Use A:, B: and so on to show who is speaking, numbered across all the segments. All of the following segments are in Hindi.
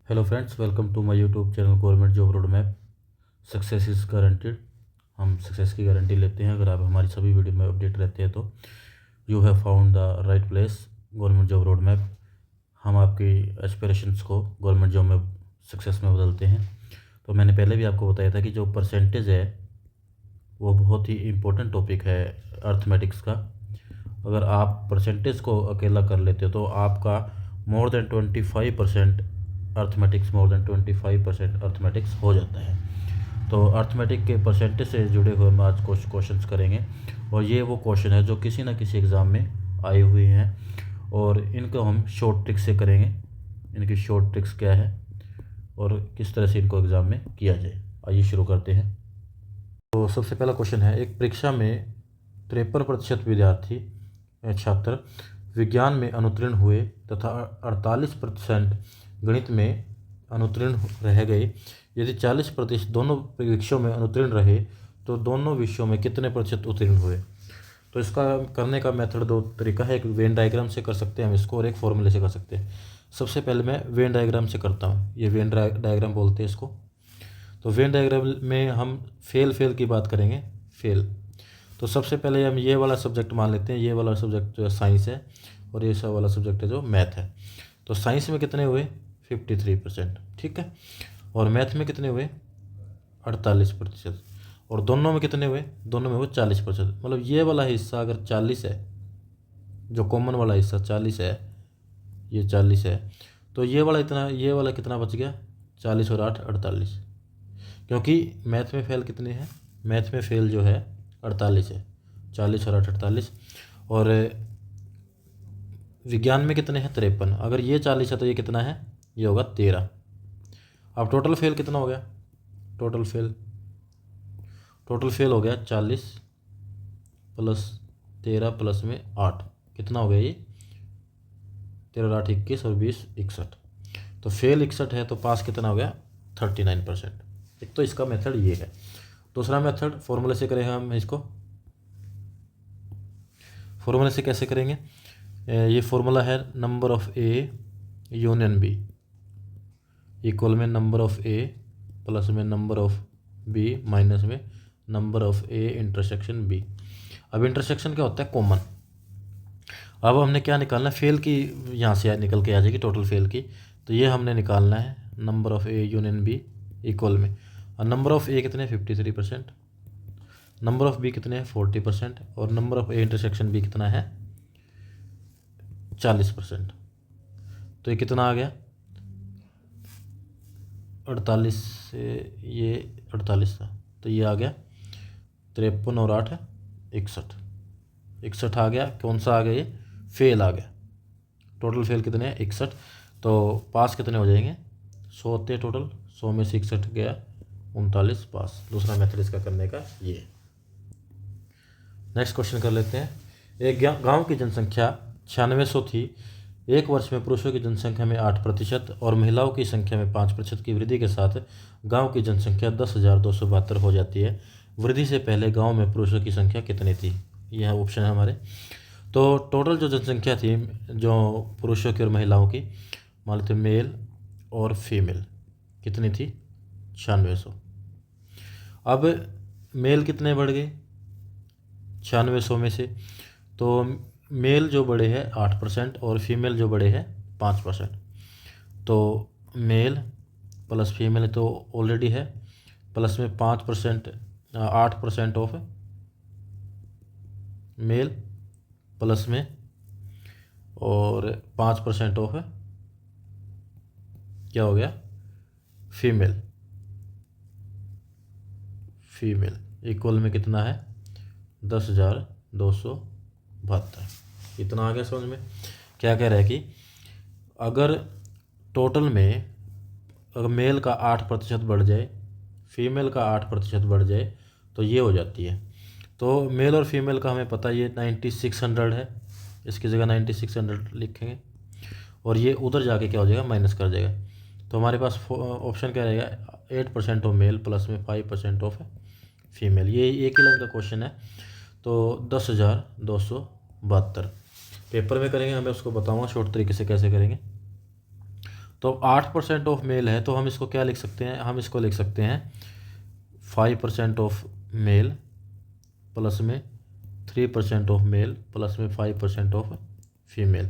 A: Hello friends, welcome to my YouTube channel government job road map. Success is guaranteed. हम सक्सेस की गारंटी लेते हैं। अगर आप हमारी सभी वीडियो में अपडेट रहते हैं तो you have found the right place, government job road map. हम आपकी एस्पिरेशंस को गवर्नमेंट जॉब में सक्सेस में बदलते हैं। तो मैंने पहले भी आपको बताया था कि जो परसेंटेज है वो बहुत ही इम्पोर्टेंट टॉपिक है अर्थमेटिक्स का। अगर आप परसेंटेज को अकेला कर लेते हो तो आपका मोर देन 25% अर्थमेटिक्स अर्थमेटिक्स हो जाता है। तो अर्थमेटिक के परसेंटेज से जुड़े हुए हम आज कुछ क्वेश्चंस करेंगे, और ये वो क्वेश्चन है जो किसी ना किसी एग्ज़ाम में आए हुए हैं, और इनको हम शॉर्ट ट्रिक से करेंगे। इनकी शॉर्ट ट्रिक्स क्या है और किस तरह से इनको एग्ज़ाम में किया जाए। आइए शुरू करते हैं। तो सबसे पहला क्वेश्चन है, एक परीक्षा में 53% विद्यार्थी छात्र विज्ञान में अनुत्तीर्ण हुए तथा 48% गणित में अनुत्तीर्ण रह गए। यदि 40% दोनों विषयों में अनुत्तीर्ण रहे तो दोनों विषयों में कितने प्रतिशत उत्तीर्ण हुए। तो इसका करने का मेथड दो तरीका है। एक वेन डायग्राम से कर सकते हैं हम इसको, और एक फॉर्मूले से कर सकते हैं। सबसे पहले मैं वेन डायग्राम से करता हूँ। ये वेन डायग्राम बोलते हैं इसको। तो वेन डायग्राम में हम फेल की बात करेंगे। फेल, तो सबसे पहले हम ये वाला सब्जेक्ट मान लेते हैं। ये वाला सब्जेक्ट जो है साइंस है, और ये सब वाला सब्जेक्ट है जो मैथ है। तो साइंस में कितने हुए 53%, ठीक है। और मैथ में कितने हुए 48%। और दोनों में कितने हुए, दोनों में हुए 40%। मतलब ये वाला हिस्सा अगर 40 है, जो कॉमन वाला हिस्सा 40 है, ये 40 है, तो ये वाला कितना बच गया 40 और 8 48। क्योंकि मैथ में फेल कितने हैं, मैथ में फेल जो है 48 है। 40 और 8 48। और विज्ञान में कितने हैं 53। अगर ये 40 है तो ये कितना है, ये होगा 13। अब टोटल फेल कितना हो गया, टोटल फेल हो गया 40 प्लस 13 प्लस में 8, कितना हो गया ये 13 8 21 और 20 61। तो फेल 61 है तो पास कितना हो गया 39%। एक तो इसका मेथड ये है। दूसरा मेथड फॉर्मूले से करेंगे हम इसको। फॉर्मूले से कैसे करेंगे, ये फॉर्मूला है number of A union B equal में नंबर ऑफ ए प्लस में नंबर ऑफ बी माइनस में number of A intersection B. अब इंटरसेक्शन क्या होता है, कॉमन। अब हमने क्या निकालना है, फेल की यहाँ से निकल के आ जाएगी टोटल फेल की। तो ये हमने निकालना है number of A union B equal में, और नंबर ऑफ ए कितने 53%, नंबर ऑफ बी कितने हैं 40%, और number of A intersection B कितना है 40%। तो ये कितना आ गया 48 से ये 48 था, तो ये आ गया 53 और 8 61। 61 आ गया। कौन सा आ गया, ये फेल आ गया। टोटल फेल कितने हैं 61। तो पास कितने हो जाएंगे 100 होते हैं टोटल, 100 में से 61 गया 39 पास। दूसरा मेथड इसका करने का ये। नेक्स्ट क्वेश्चन कर लेते हैं। एक गांव की जनसंख्या 9600 थी। एक वर्ष में पुरुषों की जनसंख्या में 8% और महिलाओं की संख्या में 5% की वृद्धि के साथ गांव की जनसंख्या 10,272 हो जाती है। वृद्धि से पहले गांव में पुरुषों की संख्या कितनी थी। यह ऑप्शन है हमारे। तो टोटल जो जनसंख्या थी जो पुरुषों की और महिलाओं की, मान लेते मेल और फीमेल, कितनी थी 9600। अब मेल कितने बढ़ गए 9600 में से, तो मेल जो बड़े हैं 8% और फीमेल जो बड़े हैं 5%। तो मेल प्लस फीमेल तो ऑलरेडी है, प्लस में 5% 8% ऑफ मेल प्लस में और 5% ऑफ क्या हो गया फीमेल इक्वल में कितना है 10,272। इतना आ गया समझ में। क्या कह रहा है कि अगर टोटल में अगर मेल का 8% बढ़ जाए, फीमेल का 8% बढ़ जाए तो ये हो जाती है। तो मेल और फीमेल का हमें पता ये 9600 है, इसकी जगह 9600 लिखेंगे, और ये उधर जाके क्या हो जाएगा माइनस कर जाएगा। तो हमारे पास ऑप्शन क्या रहेगा 8% ऑफ मेल प्लस में 5% ऑफ फीमेल। ये एक ही लाइन का क्वेश्चन है। तो 10,272 पेपर में करेंगे, हमें उसको बताऊंगा शॉर्ट तरीके से कैसे करेंगे। तो 8% ऑफ मेल है, तो हम इसको क्या लिख सकते हैं, हम इसको लिख सकते हैं 5% ऑफ मेल प्लस में 3% ऑफ मेल प्लस में 5% ऑफ फीमेल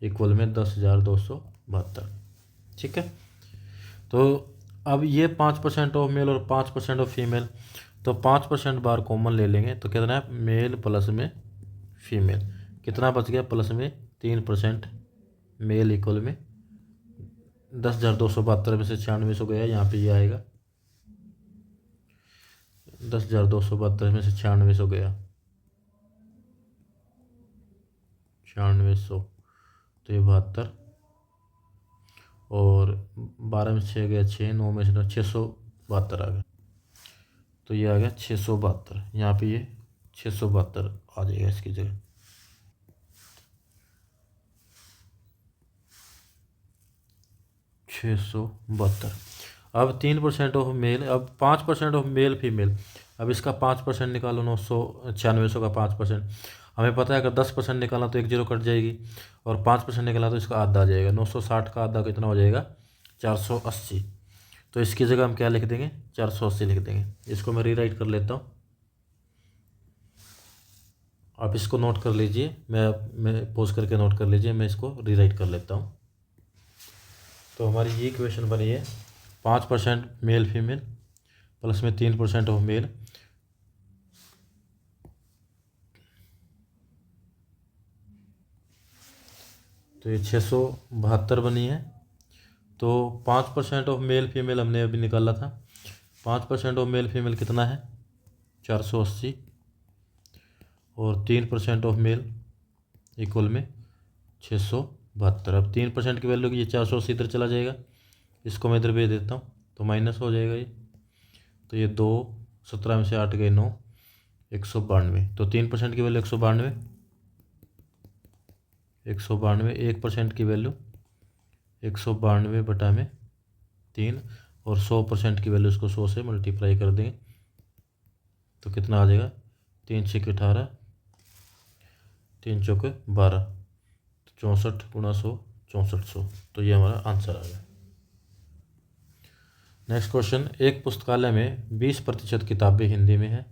A: इक्वल में 10,272। ठीक है। तो अब ये 5% ऑफ मेल और 5% ऑफ फीमेल, तो 5% बार कॉमन ले लेंगे तो कितना है, मेल प्लस में फीमेल कितना बच गया, प्लस में 3% मेल इक्वल में 10,272 में से 96 गया, यहाँ पे ये आएगा 10,272 में से 96 गया 96, तो ये 72 और 12 में 6 गया 6, 9 में से 9, 672 आ गया। तो ये आ गया 672, यहाँ पे ये 672 आ जाएगा इसकी जगह। अब 3% ऑफ मेल, अब 5% ऑफ मेल फीमेल, अब इसका 5% निकालो, 996 का 5%, हमें पता है अगर 10% निकाला तो 1 0 कट जाएगी और 5% निकाला तो इसका आधा आ जाएगा। 960 का आधा कितना हो जाएगा, 480। तो इसकी जगह हम क्या लिख देंगे, 480 लिख देंगे। इसको मैं रीराइट कर लेता हूँ, आप इसको नोट कर लीजिए, मैं पॉज करके नोट कर लीजिए, मैं इसको रीराइट कर लेता हूँ। तो हमारी ये इक्वेशन बनी है 5% मेल फीमेल प्लस में 3% ऑफ मेल, तो ये 672 बनी है। तो 5% ऑफ मेल फीमेल हमने अभी निकाला था, 5% ऑफ मेल फीमेल कितना है, 480 और 3% ऑफ मेल इक्वल में 672। अब 3% की वैल्यू की ये 480 इधर चला जाएगा, इसको मैं इधर भेज देता हूँ तो माइनस हो जाएगा ये, तो ये 2, 17 में से 8 गए 9, 192। तो 3% की वैल्यू 192, 1% की वैल्यू 192 बटा में 3 और 100% की वैल्यू इसको 100 से मल्टीप्लाई कर देंगे तो कितना आ जाएगा, 3 6 18, 3 चौक 12, 64 गुणा 100 6400। तो ये हमारा आंसर आ गया। नेक्स्ट क्वेश्चन, एक पुस्तकालय में 20% किताबें हिंदी में है,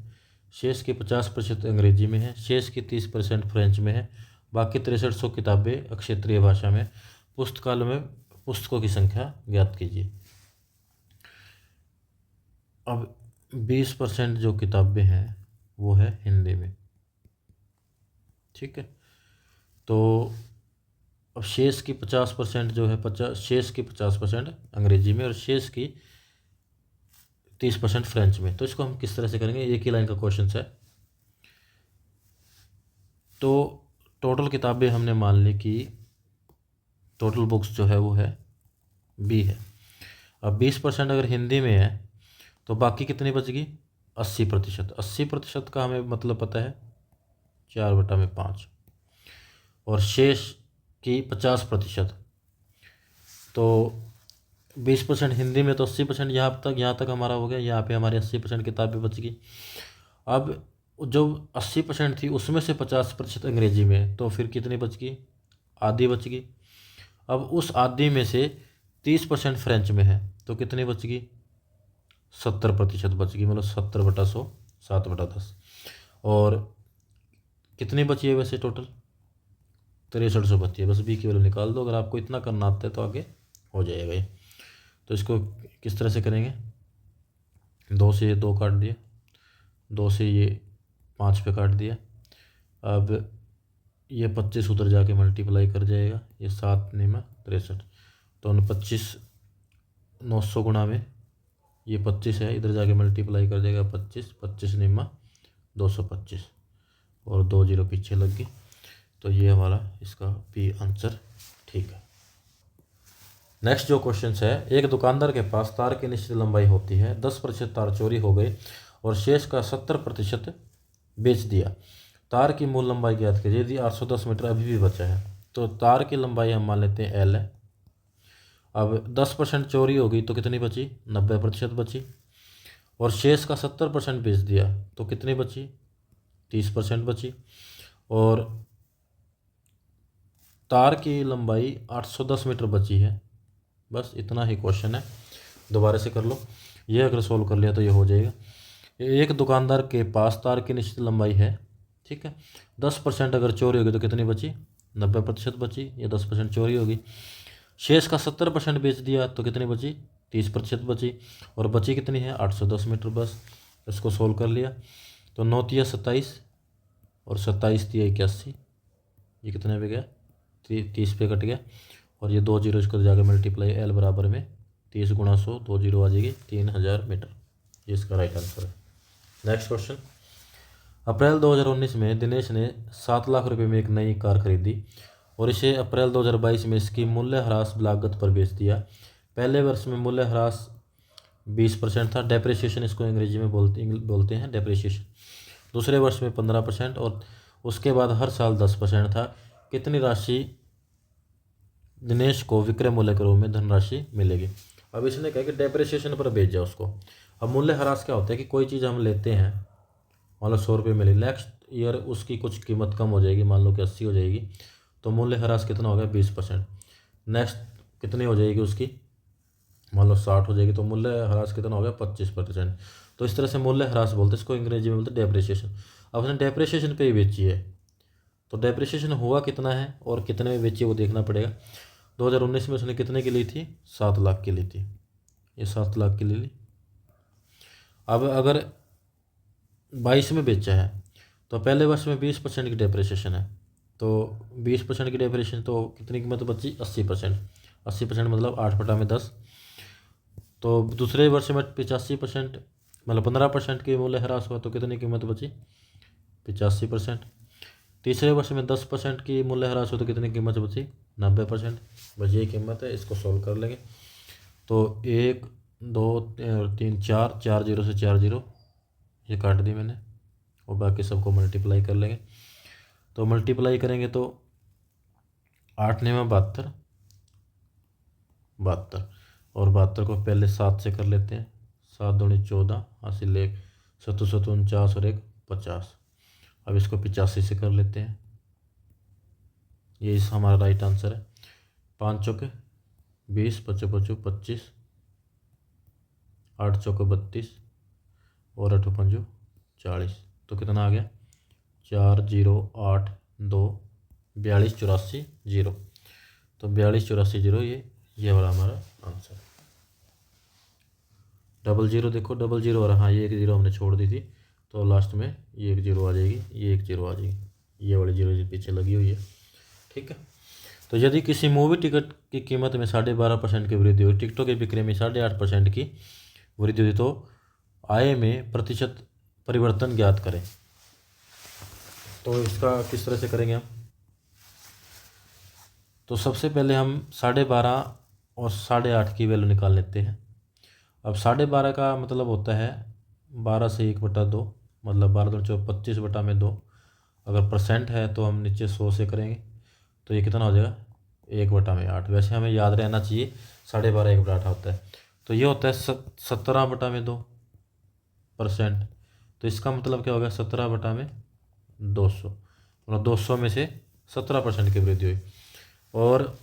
A: शेष की 50% अंग्रेजी में है, शेष की 30% फ्रेंच में है, बाकी 6300 किताबें अक्षेत्रीय भाषा में। पुस्तकालय में पुस्तकों की संख्या ज्ञात कीजिए। अब 20% जो किताबें हैं वो है हिंदी में, ठीक है। तो अब शेष की 50% जो है, शेष की 50% अंग्रेजी में और शेष की 30% फ्रेंच में। तो इसको हम किस तरह से करेंगे, एक ही लाइन का क्वेश्चन है। तो टोटल किताबें हमने मान ली कि टोटल बुक्स जो है वो है बी है। अब 20% अगर हिंदी में है तो बाकी कितनी बचेगी, 80%। 80% का हमें मतलब पता है 4/5 और शेष की 50%। तो 20% हिंदी में तो 80% यहाँ तक हमारा हो गया, यहाँ पे हमारी 80% किताबें बच गई। अब जो 80% थी उसमें से 50% अंग्रेजी में, तो फिर कितनी बच गई, आधी बच गई। अब उस आधी में से 30% फ्रेंच में है तो कितनी बच गई, 70% बच गई, मतलब 70/100, 7/10। और कितनी बची है वैसे टोटल, 6300 बची है। बस बी की वैल्यू निकाल दो, अगर आपको इतना करना आता है तो आगे हो जाएगा ये। तो इसको किस तरह से करेंगे, 2 से ये 2 काट दिया, 2 से ये 5 पे काट दिया। अब ये 25 उधर जाके मल्टीप्लाई कर जाएगा, ये 7 निमा 63, तो 25 900 गुणा में ये 25 है, इधर जाके मल्टीप्लाई कर जाएगा 25, 25 निमा 225 और 2 0 पीछे लग गई। तो ये हमारा इसका बी आंसर ठीक है। नेक्स्ट जो क्वेश्चन है, एक दुकानदार के पास तार की निश्चित लंबाई होती है, 10% तार चोरी हो गई और शेष का 70% बेच दिया। तार की मूल लंबाई ज्ञात कीजिए। यदि 810 मीटर अभी भी बचा है तो तार की लंबाई हम मान लेते हैं L है। अब 10% चोरी हो गई तो कितनी बची, 90% बची और शेष का 70% बेच दिया तो कितनी बची, 30% बची। और तार की लंबाई 810 मीटर बची है बस इतना ही क्वेश्चन है, दोबारा से कर लो। ये अगर सोल्व कर लिया तो ये हो जाएगा। एक दुकानदार के पास तार की निश्चित लंबाई है, ठीक है। 10% अगर चोरी होगी तो कितनी बची? 90% बची। ये 10% चोरी होगी। शेष का 70% बेच दिया तो कितनी बची? 30% बची। और बची कितनी है? 810 मीटर। बस इसको सोल्व कर लिया तो 9 तिया 27 और 27 तिया 81, ये कितने पे गया? 30 पे कट गया। और ये 2 जीरो इसको जाकर मल्टीप्लाई, एल बराबर में 30 गुणा 100, 2 जीरो आ जाएगी 3000 मीटर। ये इसका राइट आंसर है। Next question. अप्रैल 2019 में दिनेश ने 7 लाख रुपए में एक नई कार खरीदी और इसे अप्रैल 2022 में इसकी मूल्यह्रास लागत पर बेच दिया। पहले वर्ष में मूल्यह्रास 20% था, डेप्रिसिएशन इसको अंग्रेजी में बोलते हैं डेप्रिसिएशन। दूसरे वर्ष में 15% और उसके बाद हर साल 10% था। कितनी राशि दिनेश को विक्रय मूल्य के रूप में धनराशि मिलेगी? अब इसने कहा कि डेप्रिसिएशन पर बेच जाओ उसको। अब मूल्यह्रास क्या होता है कि कोई चीज़ हम लेते हैं, मान लो 100 रुपये मिली, नेक्स्ट ईयर उसकी कुछ कीमत कम हो जाएगी, मान लो कि 80 हो जाएगी, तो मूल्यह्रास कितना हो गया? 20%। नेक्स्ट कितनी हो जाएगी उसकी? मान लो 60 हो जाएगी, तो मूल्यह्रास कितना हो गया? 25%। तो इस तरह से मूल्यह्रास बोलते हैं इसको, अंग्रेजी में बोलते हैं डेप्रिसिएशन। अब उसने डेप्रिसिएशन पे ही बेची है, तो डेप्रिसिएशन हुआ कितना है और कितने में बेची है वो देखना पड़ेगा। 2019 में उसने कितने की ली थी? 7 लाख की ली थी, ये 7 लाख की ले ली। अब अगर 22 में बेचा है तो पहले वर्ष में 20% की डेप्रिसिएशन है, तो 20% की डेप्रिसिएशन तो कितनी कीमत बची? 80%। 80% मतलब 8/10। तो दूसरे वर्ष में 85%, मतलब 15% की मूल्यह्रास हुआ तो कितनी कीमत बची? 85%। तीसरे वर्ष में 10% की मूल्यह्रास हो तो कितनी कीमत बची? 90%। बस यही कीमत है, इसको सॉल्व कर लेंगे। तो 1 2 3 4, 4 जीरो से 4 जीरो ये काट दी मैंने, और बाकी सबको मल्टीप्लाई कर लेंगे। तो मल्टीप्लाई करेंगे तो 8 9 72, 72 और 72 को पहले 7 से कर लेते हैं। 7 दूनी 14, हासिल 1, 7 7 49 और 1 50। अब इसको 85 से कर लेते हैं, ये हमारा राइट आंसर है। 5 चौके 20, 5 5 25, 8 चौके 32 और 8 5 40। तो कितना आ गया? 4 0 8 2 42 84 0। तो 42 84 0 ये वाला हमारा आंसर। डबल जीरो देखो, डबल जीरो और हाँ ये 1 जीरो हमने छोड़ दी थी, तो लास्ट में ये 1 जीरो आ जाएगी, ये 1 जीरो आ जाएगी, ये वाली जीरो जी पीछे लगी हुई है, ठीक है। तो यदि किसी मूवी टिकट की कीमत में 12.5% की वृद्धि हुई, टिकटों की बिक्री में 8.5% की वृद्धि हुई, तो आय में प्रतिशत परिवर्तन ज्ञात करें। तो इसका किस तरह से करेंगे हम? तो सबसे पहले हम 12.5 और 8.5 की वैल्यू निकाल लेते हैं। अब 12.5 का मतलब होता है 12 से 1/2, मतलब 12 2 25/2। अगर परसेंट है तो हम नीचे 100 से करेंगे, तो ये कितना हो जाएगा? 1/8। वैसे हमें याद रहना चाहिए 12.5 1/8 होता है, तो ये होता है 17/2%। तो इसका मतलब क्या हो गया? 17/200, मतलब 200 में से 17% की वृद्धि हुई। और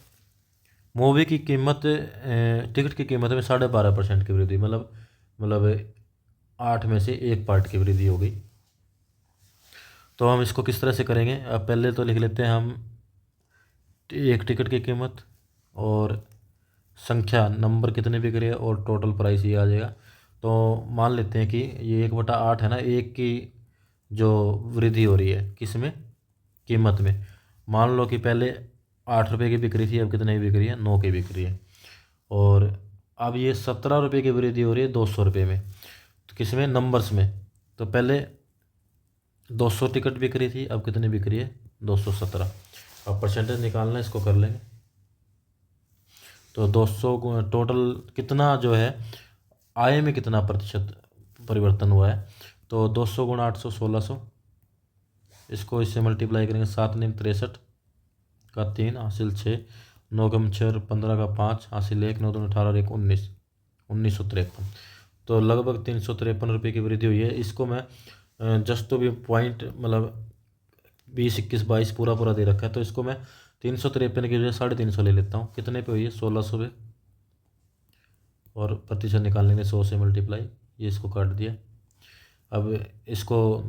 A: मूवी की कीमत, टिकट की कीमत में 12.5% की वृद्धि, मतलब 8 में से 1 पार्ट की वृद्धि हो गई। तो हम इसको किस तरह से करेंगे? अब पहले तो लिख लेते हैं हम एक टिकट की कीमत और संख्या, नंबर कितने बिक रहे हैं और टोटल प्राइस ये आ जाएगा। तो मान लेते हैं कि ये 1/8 है ना, एक की जो वृद्धि हो रही है किस में? कीमत में। मान लो कि पहले 8 रुपये की बिक रही थी, अब कितने की बिक रही है? 9 की बिक रही है। और अब ये 17 रुपये की वृद्धि हो रही है 200 रुपये में, तो किस में? नंबर्स में। तो पहले 200 टिकट बिक रही थी, अब कितनी बिक रही है? 217। अब परसेंटेज निकालना है, इसको कर लेंगे। तो 200 टोटल कितना जो है आय में कितना प्रतिशत परिवर्तन हुआ है? तो 200 × 800 1600, इसको इससे मल्टीप्लाई करेंगे। 7 9 63 का 3 हासिल 6, 9 कम 6 15 का 5 हासिल 1, 9 2 18 1 19, 1953। तो लगभग 353 रुपये की वृद्धि हुई है। इसको मैं जस्ट तो भी पॉइंट, मतलब 20 21 22 पूरा पूरा दे रखा है, तो इसको मैं 353 की वजह 350 ले लेता हूँ। कितने पे हुई है? 1600 पे। और प्रतिशत निकालने के लिए 100 से मल्टीप्लाई, ये इसको काट दिया। अब इसको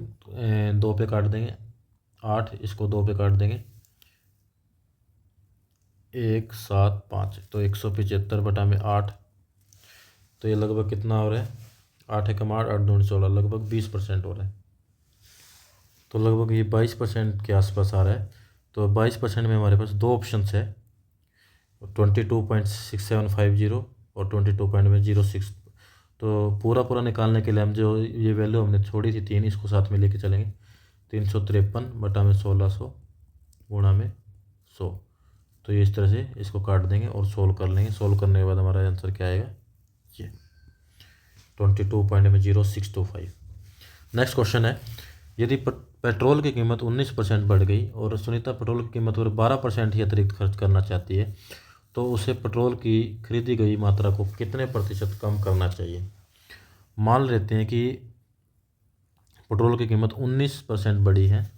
A: 2 पे काट देंगे 8, इसको 2 पे काट देंगे 175, तो 175 बटा में 8, तो ये लगभग कितना हो रहा है, 8 एकम 8, 8 दूनी 16, लगभग 20% हो रहा है। तो लगभग ये 22% के आसपास आ रहा है। तो 22% में हमारे पास दो ऑप्शन है, 22.6750 और 22.06। तो पूरा निकालने के लिए हम जो ये वैल्यू हमने छोड़ी थी 3, इसको साथ में लेके चलेंगे। 353 बटा में 1600 गुणा में 100, तो ये इस तरह से इसको काट देंगे और सोल्व कर लेंगे। सोल्व करने के बाद हमारा आंसर क्या आएगा, ये 22.0625। नेक्स्ट क्वेश्चन है, यदि पेट्रोल की कीमत 19% बढ़ गई और सुनीता पेट्रोल की कीमत पर 12% ही अतिरिक्त खर्च करना चाहती है, तो उसे पेट्रोल की खरीदी गई मात्रा को कितने प्रतिशत कम करना चाहिए। मान लेते हैं कि पेट्रोल की कीमत 19% बढ़ी है।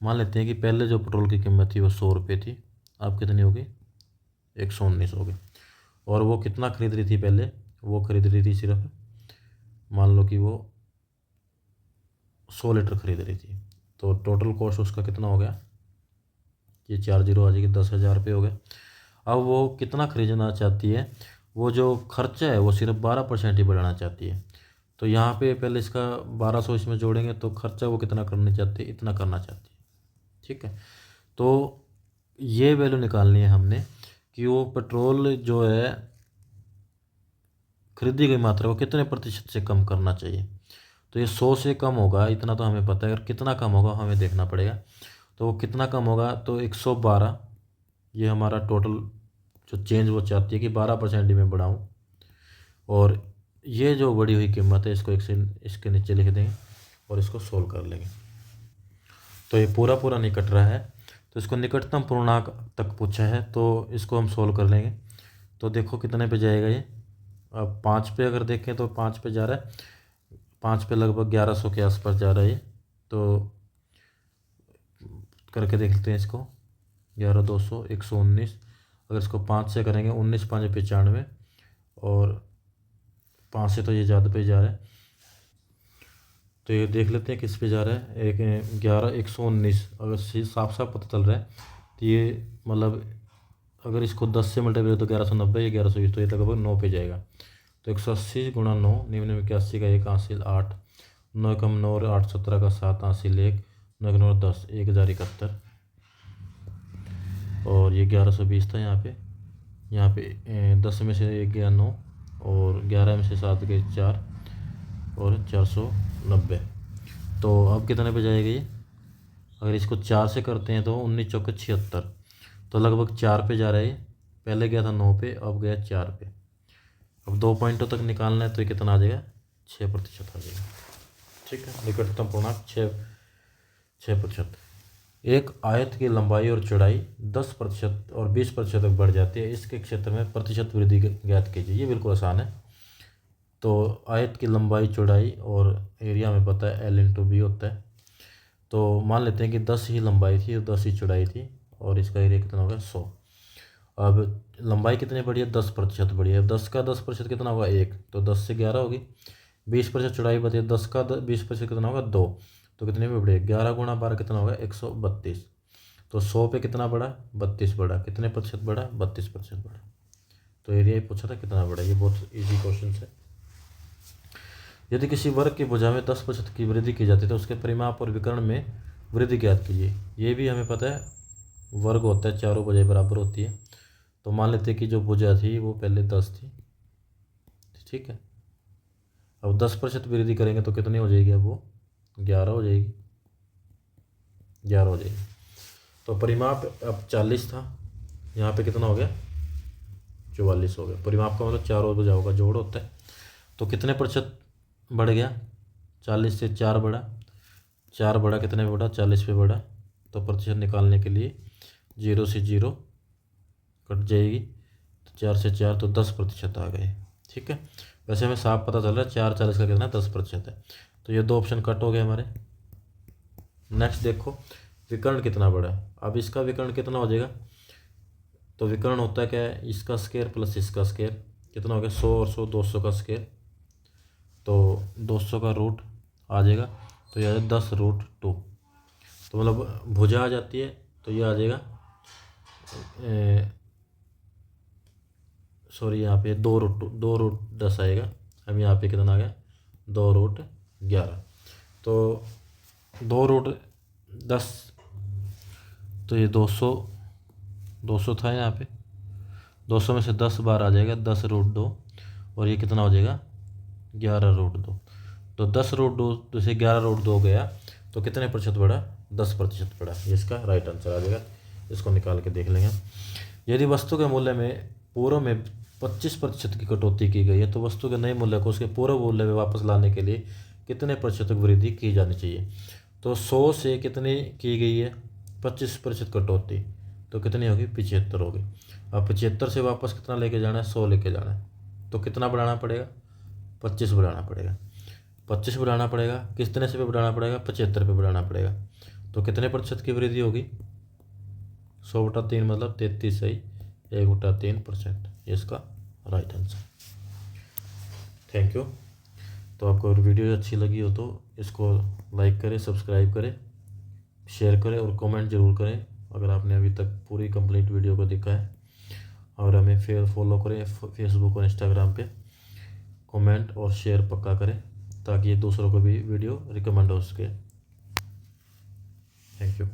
A: मान लेते हैं कि पहले जो पेट्रोल की कीमत थी वो 100 रुपये थी, अब कितनी होगी, 119 हो गई। और वो कितना खरीद रही थी पहले, वो खरीद रही थी सिर्फ, मान लो कि वो 100 लीटर खरीद रही थी, तो टोटल कॉस्ट उसका कितना हो गया, ये 4 जीरो आ जाएगी, 10,000 रुपये हो गए। अब वो कितना खरीदना चाहती है, वो जो खर्चा है वो सिर्फ 12% ही बढ़ाना चाहती है। तो यहाँ पे पहले इसका 1200 इसमें जोड़ेंगे, तो खर्चा वो कितना करना चाहती है, इतना करना चाहती है। ठीक है, तो ये वैल्यू निकालनी है हमने कि वो पेट्रोल जो है खरीदी गई मात्रा को कितने प्रतिशत से कम करना चाहिए। तो ये 100 से कम होगा, इतना तो हमें पता है, अगर कितना कम होगा हमें देखना पड़ेगा। तो वो कितना कम होगा, तो 112, ये हमारा टोटल जो चेंज वो चाहती है कि 12% ही मैं बढ़ाऊँ। और ये जो बढ़ी हुई कीमत है इसको इसके नीचे लिख देंगे और इसको सोल्व कर लेंगे। तो ये पूरा नहीं कट रहा है, तो इसको निकटतम पूर्णांक तक पूछा है, तो इसको हम सोल्व कर लेंगे। तो देखो कितने पे जाएगा ये, अब 5 पे अगर देखें तो 5 पे जा रहा है, 5 पे लगभग 1100 के आसपास जा रहा है ये। तो करके देख लेते हैं इसको, 11 200 119, अगर इसको 5 से करेंगे 19 5 95, और 5 से तो ये ज़्यादा पे जा रहा है। तो ये देख लेते हैं किस पे जा रहा है, 119, अगर साफ साफ पता चल रहा है तो ये मतलब अगर इसको 10 से मल्टीप्लाई तो 1190, ये 1120, तो ये लगभग 9 पे जाएगा। तो 180 गुणा 9, 99 का 1 हासिल 8, 9 कम 9 और 8 17 का 7 हासिल 1, 9 9 10, 1071, और ये 1120 था। यहाँ पे 10 में से 1 गया 9, और 11 में से 7 गए 4, और 490। तो अब कितने पे जाएगा ये, अगर इसको 4 से करते हैं तो 19 चौके 76, तो लगभग 4 पे जा रहा है ये। पहले गया था 9 पे, अब गया 4 पे। अब 2 पॉइंटों तक निकालना है, तो ये कितना आ जाएगा, 6% आ जाएगा। ठीक है, निकटतम पूर्णांक 6%। एक आयत की लंबाई और चौड़ाई 10% और 20% तक बढ़ जाती है, इसके क्षेत्र में प्रतिशत वृद्धि ज्ञात कीजिए। ये बिल्कुल आसान है। तो आयत की लंबाई चौड़ाई और एरिया में पता है L/B होता है। तो मान लेते हैं कि 10 ही लंबाई थी और 10 ही चौड़ाई थी, और इसका एरिया कितना होगा, 100। अब लंबाई कितनी बढ़ी है, 10% बढ़ी है। 10 का 10% कितना होगा, 1, तो 10 से 11 होगी। 20% चौड़ाई बढ़ी है, 10 का 20% कितना होगा, 2, तो कितने में बढ़े, 11 गुणा 12 कितना होगा, 132। तो 100 पे कितना बढ़ा, 32 बढ़ा। कितने प्रतिशत बढ़ा, 32% बढ़ा। तो एरिया ही पूछा था कितना बढ़ा, ये बहुत ईजी क्वेश्चन है। यदि किसी वर्ग की भुजा में 10% की वृद्धि की जाती है, तो उसके परिमाप और विकर्ण में वृद्धि ज्ञात कीजिए। ये भी हमें पता है, वर्ग होता है, चारों भुजाएं बराबर होती है। तो मान लेते हैं कि जो भुजा थी वो पहले 10 थी, ठीक है। अब 10% वृद्धि करेंगे तो कितनी हो जाएगी, अब वो 11 हो जाएगी, 11 हो जाएगी। तो परिमाप अब 40 था, यहाँ पे कितना हो गया, 44 हो गया। परिमाप का मतलब चारों भुजाओं का जोड़ होता है। तो कितने प्रतिशत बढ़ गया, 40 से 4 बढ़ा, 4 बढ़ा, कितने पे बढ़ा, 40 पे बढ़ा। तो प्रतिशत निकालने के लिए 0 से 0 कट जाएगी, तो 4 से 4 तो 10% आ गए। ठीक है, वैसे हमें साफ पता चल रहा है 4 40 का कितना 10% है। तो ये 2 ऑप्शन कट हो गए हमारे। नेक्स्ट देखो, विकर्ण कितना बढ़ा। अब इसका विकर्ण कितना हो जाएगा, तो विकर्ण होता है क्या है, इसका स्क्वायर प्लस इसका स्क्वायर, कितना हो गया 100 और 100 200 का स्क्वायर, तो 200 का रूट आ जाएगा, तो यह 10√2। तो मतलब भुजा आ जाती है, तो ये आ जाएगा सॉरी यहाँ पे 2√10 आएगा। अब यहाँ पे कितना आ गया 2√11। तो 2√10, तो ये 200 था यहाँ पे, 200 में से 10 बार आ जाएगा 10√2, और ये कितना हो जाएगा 11√2। तो 10√2 जैसे 11√2 गया, तो कितने प्रतिशत बढ़ा 10% बढ़ा। ये इसका राइट आंसर आ जाएगा। इसको निकाल के देख लेंगे। यदि वस्तु के मूल्य में पूर्व में 25% की कटौती की गई है, तो वस्तु के नए मूल्य को उसके पूर्व मूल्य में वापस लाने के लिए कितने प्रतिशत वृद्धि की जानी चाहिए। तो 100 से कितनी की गई है 25% कटौती, तो कितनी होगी 75 होगी। अब 75 से वापस कितना लेके जाना है 100 लेके जाना है, तो कितना बढ़ाना पड़ेगा 25 बढ़ाना पड़ेगा। 25 बढ़ाना पड़ेगा, कितने से पे बढ़ाना पड़ेगा 75 पे बढ़ाना पड़ेगा। तो कितने प्रतिशत की वृद्धि होगी 100/3 मतलब 33 सही 1/3%। इसका राइट आंसर। Thank you. तो आपको अगर वीडियो अच्छी लगी हो तो इसको लाइक करें, सब्सक्राइब करें, शेयर करें और कमेंट ज़रूर करें अगर आपने अभी तक पूरी कंप्लीट वीडियो को देखा है। और हमें फिर फॉलो करें फेसबुक और इंस्टाग्राम पे। कमेंट और शेयर पक्का करें ताकि दूसरों को भी वीडियो रिकमेंड हो सके। Thank you.